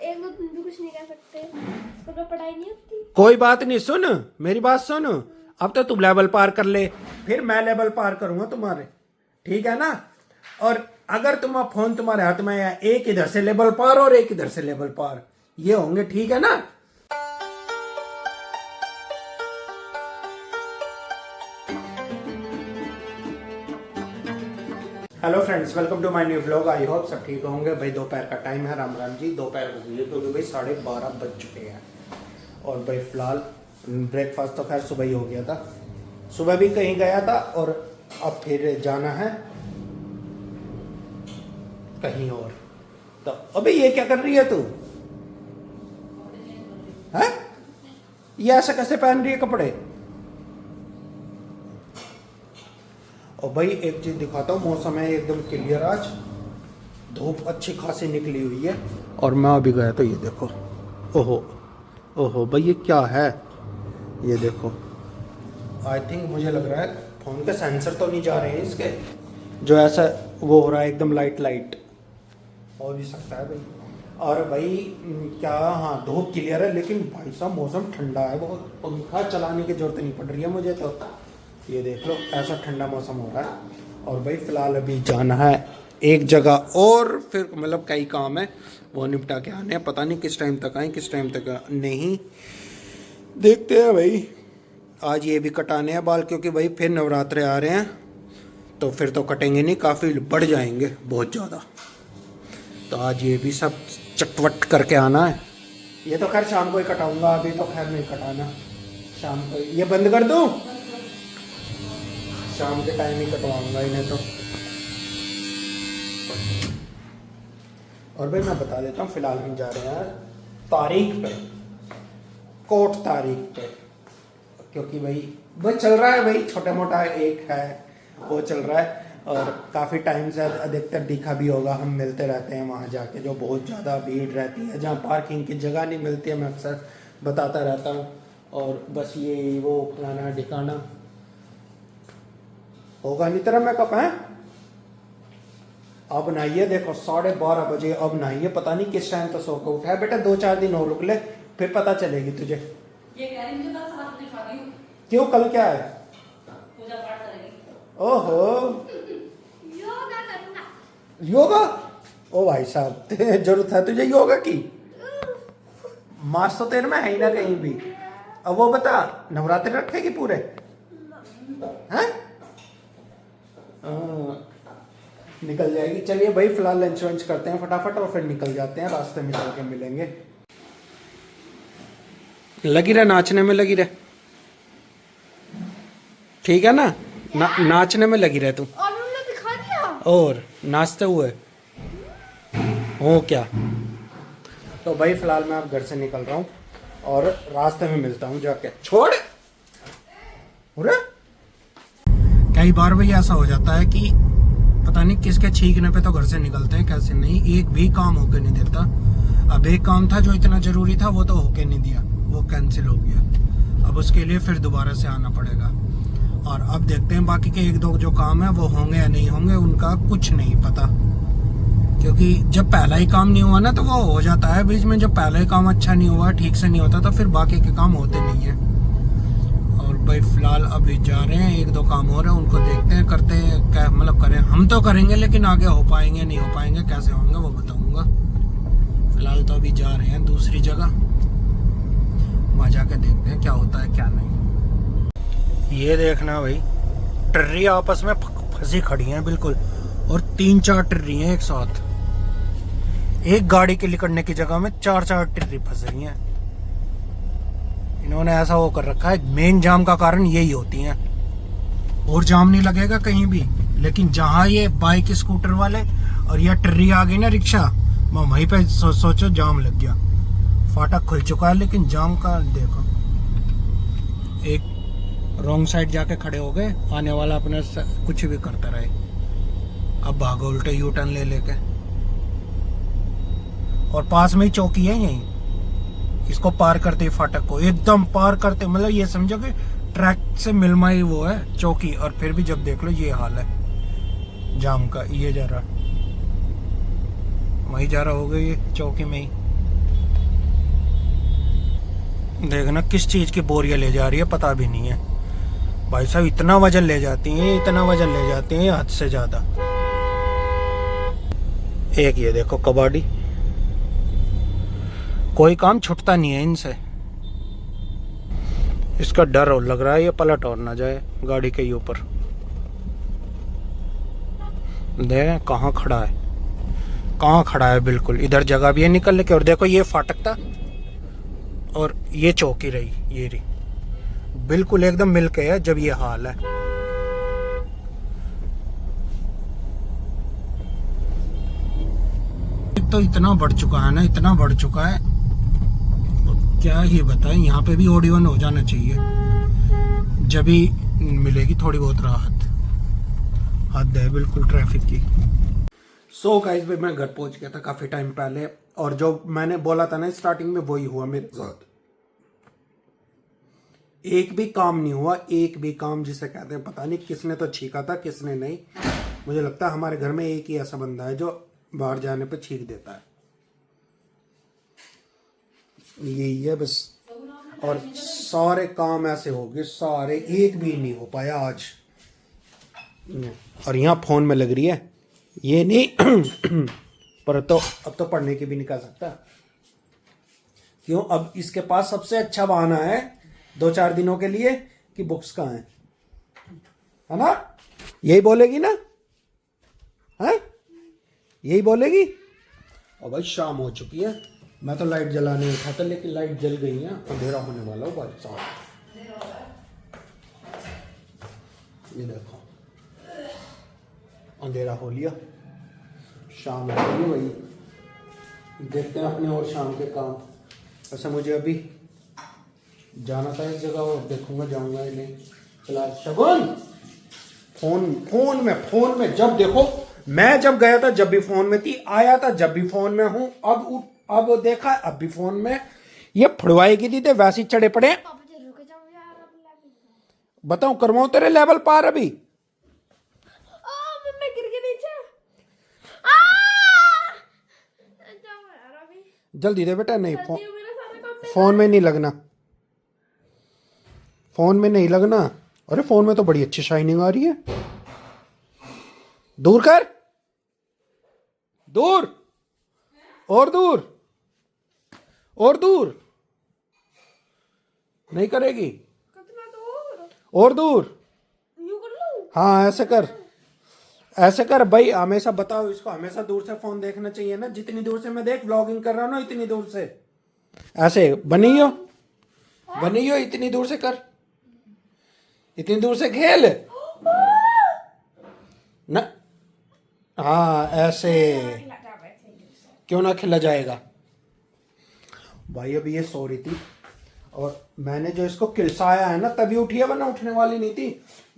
एक दो दिन भी कुछ नहीं कह सकते, इसको तो पढ़ाई नहीं होती। कोई बात नहीं, सुन मेरी बात सुन। अब तो तुम लेवल पार कर ले, फिर मैं लेवल पार करूंगा तुम्हारे, ठीक है ना। और अगर तुम्हारा फोन तुम्हारे हाथ में है, एक इधर से लेवल पार और एक इधर से लेवल पार, ये होंगे, ठीक है ना। Hello friends, welcome to my new blog. I hope सब ठीक होंगे। भाई दोपहर का टाइम है, राम राम जी। दोपहर हो गई है क्योंकि भाई 12:30 बज चुके हैं। और भाई फिलहाल ब्रेकफास्ट तो खैर सुबह ही हो गया था, सुबह भी कहीं गया था और अब फिर जाना है कहीं और। तो अबे ये क्या कर रही है तू? है ये ऐसा कैसे पहन रही है कपड़े? और भाई एक चीज दिखाता हूँ, मौसम है एकदम क्लियर आज, धूप अच्छी खासी निकली हुई है। और मैं अभी गया तो ये देखो, ओहो ओहो भाई ये क्या है, ये देखो। आई थिंक मुझे लग रहा है फोन के सेंसर तो नहीं जा रहे हैं इसके, जो ऐसा वो हो रहा है एकदम लाइट लाइट, हो भी सकता है भाई। और भाई क्या, हाँ धूप क्लियर है, लेकिन भाई साहब मौसम ठंडा है बहुत, पंखा चलाने की जरूरत नहीं पड़ रही है मुझे तो। ये देख लो ऐसा ठंडा मौसम हो रहा है। और भाई फिलहाल अभी जाना है एक जगह और, फिर मतलब कई काम है वो निपटा के आने हैं। पता नहीं किस टाइम तक आए, किस टाइम तक नहीं, देखते हैं भाई। आज ये भी कटाने हैं बाल, क्योंकि भाई फिर नवरात्रे आ रहे हैं, तो फिर तो कटेंगे नहीं, काफ़ी बढ़ जाएंगे बहुत ज़्यादा। तो आज ये भी सब चटवट करके आना है। ये तो खैर शाम को ही कटाऊंगा, अभी तो खैर नहीं कटाना, शाम को। ये बंद कर दूँ, शाम के टाइम ही कटवाऊंगा इन्हें तो। और भाई मैं बता देता हूँ, फिलहाल हम जा रहे हैं तारीख पे, कोट तारीख पे, क्योंकि भाई बस चल रहा है भाई, छोटा मोटा एक है वो चल रहा है। और काफ़ी टाइम से अधिकतर दिखा भी होगा, हम मिलते रहते हैं वहाँ जाके, जो बहुत ज़्यादा भीड़ रहती है, जहाँ पार्किंग की जगह नहीं मिलती है, मैं अक्सर बताता रहता हूँ। और बस ये वो फलाना ठिकाना होगा नहीं तरह मैं कब है। अब नहाइए, देखो 12:30 बजे, अब नहाइए, पता नहीं किस टाइम तो सो के उठा है। बेटा 2-4 दिन और रुक ले, फिर पता चलेगी तुझे। ये कह रही मुझे कल साथ में शादी हो। क्यों, कल क्या है? पूजा पाठ करेगी। ओहो योगा करना। योगा? ओ भाई साहब जरूरत है तुझे योगा की? मास तो तेरे में है ही ना कहीं भी। अब वो बता, नवरात्रि रखेगी पूरे हैं? निकल जाएगी। चलिए भाई फिलहाल लंच वंच करते हैं फटाफट और फिर निकल जाते हैं, रास्ते में चल के मिलेंगे। लगी रहे नाचने में, लगी रहे, ठीक है ना, नाचने में लगी रहे तू। और उन्होंने दिखा दिया और नाचते हुए हो क्या। तो भाई फिलहाल मैं अब घर से निकल रहा हूँ और रास्ते में मिलता हूँ जाके। छोड़ अरे कई बार भाई ऐसा हो जाता है कि पता नहीं किसके छींकने पे तो घर से निकलते हैं, कैसे नहीं, एक भी काम होके नहीं देता। अब एक काम था जो इतना जरूरी था, वो तो होके नहीं दिया, वो कैंसिल हो गया। अब उसके लिए फिर दोबारा से आना पड़ेगा। और अब देखते हैं बाकी के एक दो जो काम है वो होंगे या नहीं होंगे, उनका कुछ नहीं पता। क्योंकि जब पहला ही काम नहीं हुआ ना तो वो हो जाता है बीच में, जब पहला ही काम अच्छा नहीं हुआ, ठीक से नहीं होता, तो फिर बाकी के काम होते नहीं है। और भाई फिलहाल अभी जा रहे हैं, एक दो काम हो रहे हैं, उनको देखते हैं, करते हैं क्या, मतलब करें, हम तो करेंगे, लेकिन आगे हो पाएंगे नहीं हो पाएंगे, कैसे होंगे वो बताऊंगा। फिलहाल तो अभी जा रहे हैं दूसरी जगह, वहाँ जाके देखते हैं क्या होता है क्या नहीं। ये देखना भाई, टर्री आपस में फंसी खड़ी हैं बिल्कुल, और 3-4 टर्री हैं एक साथ, एक गाड़ी के निकलने की जगह में 4-4 टर्री फंस रही हैं। इन्होंने ऐसा वो कर रखा है, मेन जाम का कारण यही होती हैं, और जाम नहीं लगेगा कहीं भी, लेकिन जहां ये बाइक स्कूटर वाले और या टर्री आ गई ना रिक्शा, वहीं पे सोचो जाम लग गया। फाटक खुल चुका है लेकिन जाम का देखो, एक रॉन्ग साइड जाके खड़े हो गए, आने वाला अपने कुछ भी करता रहे, अब भागो उल्टे यू टर्न ले लेके। और पास में ही चौकी है यहीं, इसको पार करते फाटक को एकदम पार करते, मतलब ये समझो कि ट्रैक से मिलमा ही वो है चौकी। और फिर भी जब देख लो ये हाल है जाम का, ये जा रहा वहीं जा रहा होगा ये चौकी में ही। देखना किस चीज की बोरियां ले जा रही है पता भी नहीं है भाई साहब। इतना वजन ले जाती हैं, इतना वजन ले जाती हैं हद से ज्यादा। एक ये देखो कबाड़ी, कोई काम छुटता नहीं है इनसे। इसका डर और लग रहा है ये पलट और ना जाए गाड़ी के ऊपर। दे कहाँ खड़ा है, कहाँ खड़ा है बिल्कुल। इधर जगह भी है निकलने के। और देखो ये फाटक था और ये चौकी रही, ये रही बिल्कुल एकदम मिल के है जब ये हाल है। तो इतना बढ़ चुका है ना, इतना बढ़ चुका है तो क्या ही बताएं। यहाँ पे भी ओड इवन हो जाना चाहिए, जब ही मिलेगी थोड़ी बहुत राहत। हद है बिल्कुल ट्रैफिक की। सो गाइस भाई मैं घर पहुंच गया था काफी टाइम पहले, और जो मैंने बोला था ना स्टार्टिंग में वही हुआ मेरे साथ। एक भी काम नहीं हुआ, एक भी काम जिसे कहते हैं। पता नहीं किसने तो छींका था किसने नहीं। मुझे लगता है हमारे घर में एक ही ऐसा बंदा है जो बाहर जाने पे छींक देता है, यही है बस। और सारे काम ऐसे हो गए, सारे, एक भी नहीं हो पाया आज। और यहाँ फोन में लग रही है ये नहीं पर तो अब तो पढ़ने की भी नहीं कर सकता। क्यों? अब इसके पास सबसे अच्छा बहाना है 2-4 दिनों के लिए कि बुक्स कहाँ है ना? यही बोलेगी ना? है यही बोलेगी। और भाई शाम हो चुकी है, मैं तो लाइट जलाने उठा था लेकिन लाइट जल गई है। अंधेरा होने वाला हो भाई साहब। ये देखो अंधेरा हो लिया, शाम हो गई है भाई। देखते हैं अपने और शाम के काम। वैसे मुझे अभी जाना था इस जगह और देखूंगा जाऊंगा या नहीं। फिलहाल शगुन फोन में जब देखो, मैं जब गया था जब भी फोन में थी, आया था जब भी फोन में हूं, अब देखा अब भी फोन में। ये फुड़वाई की थी थे वैसे ही चढ़े पड़े। बताऊं करवाऊं तेरे लेवल पार अभी। जल्दी दे बेटा। नहीं फोन में नहीं लगना, फोन में नहीं लगना। अरे फोन में तो बड़ी अच्छी शाइनिंग आ रही है। दूर कर, दूर और दूर और दूर। नहीं करेगी? और दूर। हाँ ऐसे कर, ऐसे कर भाई। हमेशा बताओ इसको, हमेशा दूर से फोन देखना चाहिए ना। जितनी दूर से मैं देख व्लॉगिंग कर रहा हूं ना, इतनी दूर से ऐसे बनी हो इतनी दूर से कर, इतनी दूर से खेल ना। हाँ ऐसे क्यों ना खिला जाएगा भाई। अभी ये सो रही थी और मैंने जो इसको किलसाया है ना तभी उठी है, वरना उठने वाली नहीं थी।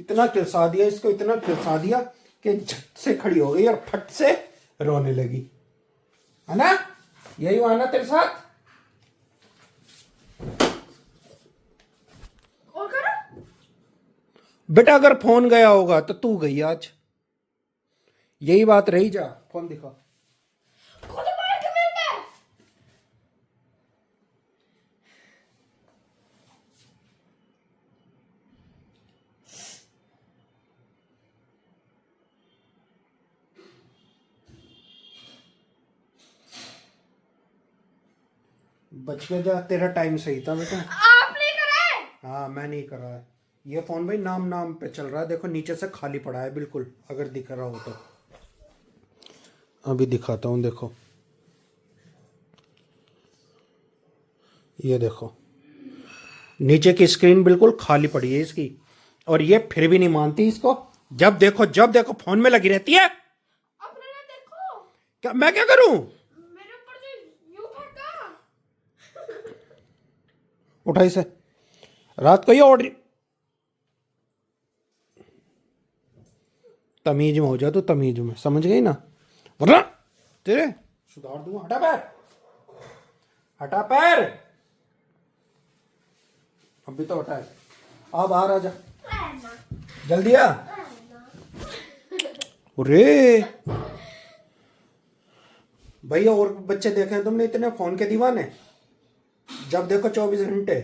इतना किलसा दिया इसको, इतना किलसा दिया कि झट से खड़ी हो गई और फट से रोने लगी, है ना? यही हुआ ना तेरे साथ? बेटा अगर फोन गया होगा तो तू गई आज, यही बात रही। जा फोन दिखा। बच के जा, तेरा टाइम सही था बेटा। आप नहीं करे? हाँ मैं नहीं कर रहा है। ये फोन भाई नाम पे चल रहा है। देखो नीचे से खाली पड़ा है बिल्कुल, अगर दिख रहा हो तो। अभी दिखाता हूँ, देखो ये देखो नीचे की स्क्रीन बिल्कुल खाली पड़ी है इसकी। और ये फिर भी नहीं मानती इसको। जब देखो फोन में लगी रहती है। अपने ना देखो। क्या मैं क्या करूं? मेरे ऊपर से यूं फेंका। उठाई से रात को ये ऑर्डर। तमीज में हो जा तो, तमीज में समझ गई ना, वरना तेरे सुधार दूंगा। हटा पैर, हटा पैर। अभी तो हटा है। अब बाहर आ जा जल्दी आ। अरे भैया और बच्चे देखे तुमने इतने फोन के दीवाने? जब देखो 24 घंटे।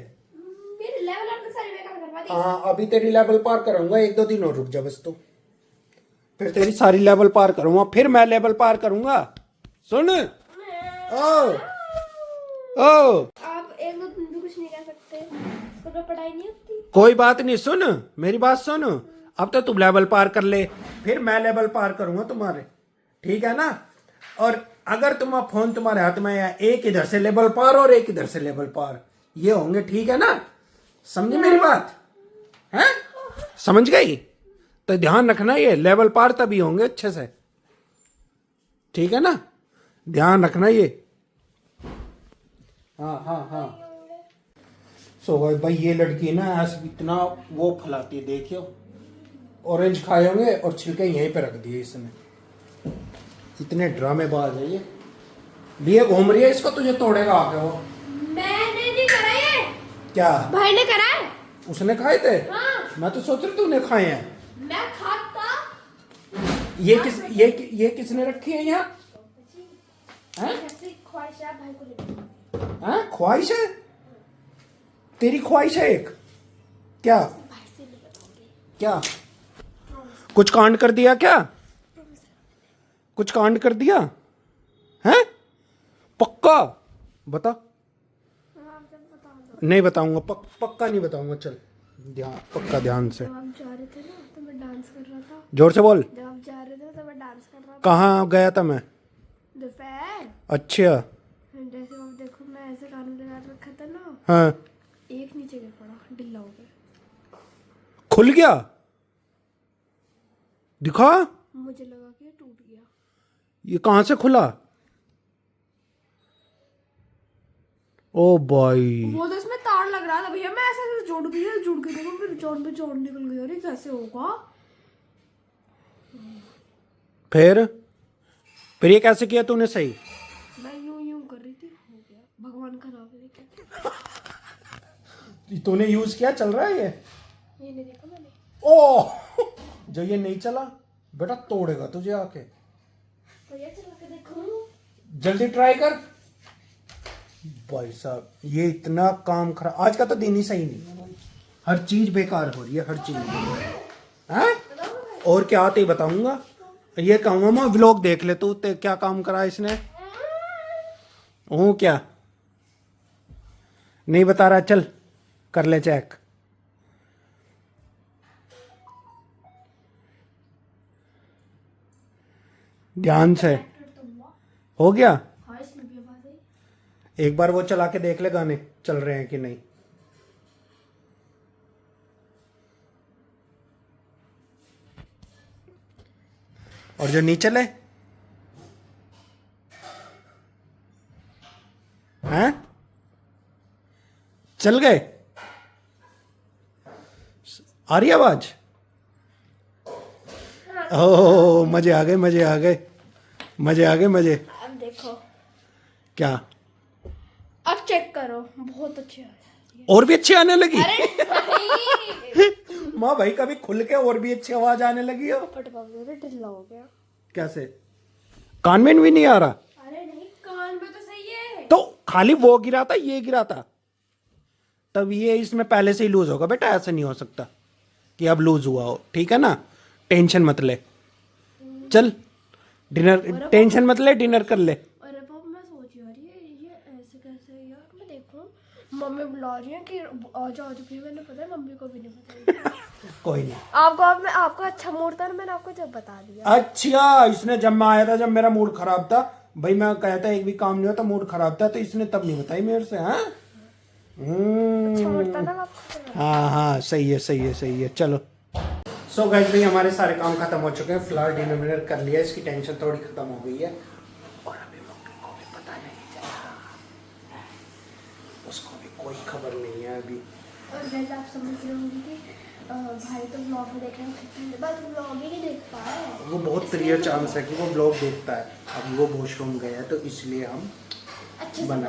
हाँ अभी तेरी लेवल पार करूंगा, 1-2 दिन और रुक जा बस तू, फिर तेरी सारी लेवल पार करूंगा, फिर मैं लेवल पार करूंगा। सुन ओ ओ आप 1-2 दिन भी कुछ नहीं कह सकते, इसको तो पढ़ाई नहीं होती। कोई बात नहीं, सुन मेरी बात सुन, अब तो तुम लेवल पार कर ले, फिर मैं लेवल पार करूंगा तुम्हारे, ठीक है ना। और अगर तुम्हारा फोन तुम्हारे हाथ में है, एक इधर से लेवल पार और एक इधर से लेवल पार, ये होंगे, ठीक है ना, समझी मेरी बात है, समझ गई। तो ध्यान रखना, ये लेवल पार तभी होंगे अच्छे से, ठीक है ना, ध्यान रखना ये। हाँ हाँ हाँ। सो भाई ये लड़की ना ऐसे इतना वो फैलाती है, देखियो ऑरेंज खाए होंगे और छिलके यहीं पे रख दिए इसने, इतने ड्रामेबाज है ये घूम रही है, इसको तुझे तोड़ेगा आके वो। मैंने नहीं करा ये, क्या भाई ने करा है। उसने खाए थे? हाँ। मैं तो सोच रही तूने खाए हैं। मैं खाता। ये किसने रखी है यहाँ? ऐसी ख्वाहिश है भाई को लेकर। हाँ ख्वाहिश है तेरी, ख्वाहिश है एक, क्या भाई से नहीं बताऊंगी। क्या कुछ कांड कर दिया क्या? कुछ कांड कर दिया है? पक्का बता। आप जब बताऊंगा। नहीं बताऊंगा, पक्का नहीं बताऊंगा, चल ध्यान, पक्का ध्यान से। जब आप जा रहे थे ना तो मैं डांस कर रहा था। जोर से बोल। जब आप जा रहे थे तो मैं डांस कर रहा था। कहाँ गया था मैं? दोपहर। अच्छा जैसे आप देखो मैं ऐसे कानून लगा रखा था ना, हाँ, एक नीचे गिर पड़ा, ढिल्ला हो गया। खुल गया, दिखा। मुझे लगा कि ये टूट गया। ये कहाँ से खुला? ओ भाई वो तो इसमें तार लग रहा था भैया, मैं ऐसे जुड़ के देखो, फिर जोड़ पे जोड़ निकल गई। अरे कैसे होगा? फिर ये कैसे किया तूने सही? मैं यूं कर रही थी, हो गया। भगवान का नाम लेके। तूने यूज किया, चल रहा है ये नहीं देखा मैंने। ओ जो ये नहीं चला बेटा तोड़ेगा तुझे आके। भैया चला के देखो, जल्दी ट्राई कर। भाई साहब ये इतना काम खराब, आज का तो दिन ही सही नहीं, हर चीज बेकार हो रही है, हर चीज है। और क्या आते ही बताऊंगा, ये कहूंगा मैं व्लॉग देख ले तू, क्या काम करा इसने। क्या नहीं बता रहा, चल कर ले चेक। ध्यान से, हो गया। हाँ इसमें भी आवाज आई। एक बार वो चला के देख ले गाने चल रहे हैं कि नहीं। और जो नहीं चले हैं, चल गए। आ रही आवाज? ओ मजे आ गए, मजे आ गए, मजे आ गए, मजे। अब देखो, क्या? अब चेक करो, बहुत अच्छे आए। और भी अच्छी आने लगी? अरे नहीं। माँ भाई कभी खुल के और भी अच्छी आवाज आने लगी हो? ढिल्ला हो गया। कैसे? कान में भी नहीं आ रहा? अरे नहीं, कान में तो सही है। तो खाली वो गिरा था, ये गिरा था, तब ये इसमें पहले से ही लूज होगा बेटा, ऐसा नहीं हो सकता कि अब लूज हुआ हो, ठीक है ना। टेंशन मत ले, चल डिनर, टेंशन मत ले, डिनर कर ले। अरे पापा मैं सोच रही ये ऐसे कैसे यार। मैं देखो मम्मी बुला रही है कि आ जाओ भैया, मैंने पता है मम्मी को भी नहीं बताया। कोई नहीं, आपको अच्छा मूड था ना, मैंने आपको जब बता दिया। अच्छा इसने जब मैं आया था, जब मेरा मूड खराब था भाई, मैं कहता एक भी काम नहीं होता, मूड खराब था, तो इसने तब नहीं बताई मेरे से। हाँ अच्छा मूड था ना आपको। हाँ हाँ सही है, सही है, सही है, चलो। सो गाइस भाई हमारे सारे काम खत्म हो चुके हैं, फिलहाल डिनर विनर कर लिया, इसकी टेंशन थोड़ी खत्म हो गई है, और अभी मम्मी को भी पता नहीं चला, उसको भी कोई खबर नहीं है अभी। और जैसे आप समझ रहे होंगे कि भाई तो ब्लॉग में देख रहे हैं, बस ब्लॉग ही नहीं देख पा रहे हैं। वो बहुत रेयर चांस है कि वो ब्लॉग देखता है, अब वो वॉशरूम गया है तो इसलिए हम अच्छे से बना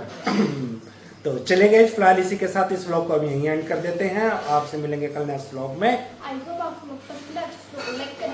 तो चले गए। फिलहाल इसी के साथ इस व्लॉग को हम यहीं एंड कर देते हैं, आपसे मिलेंगे कल नेक्स्ट व्लॉग में। आई होप आपको पसंद आया, तो लाइक करें।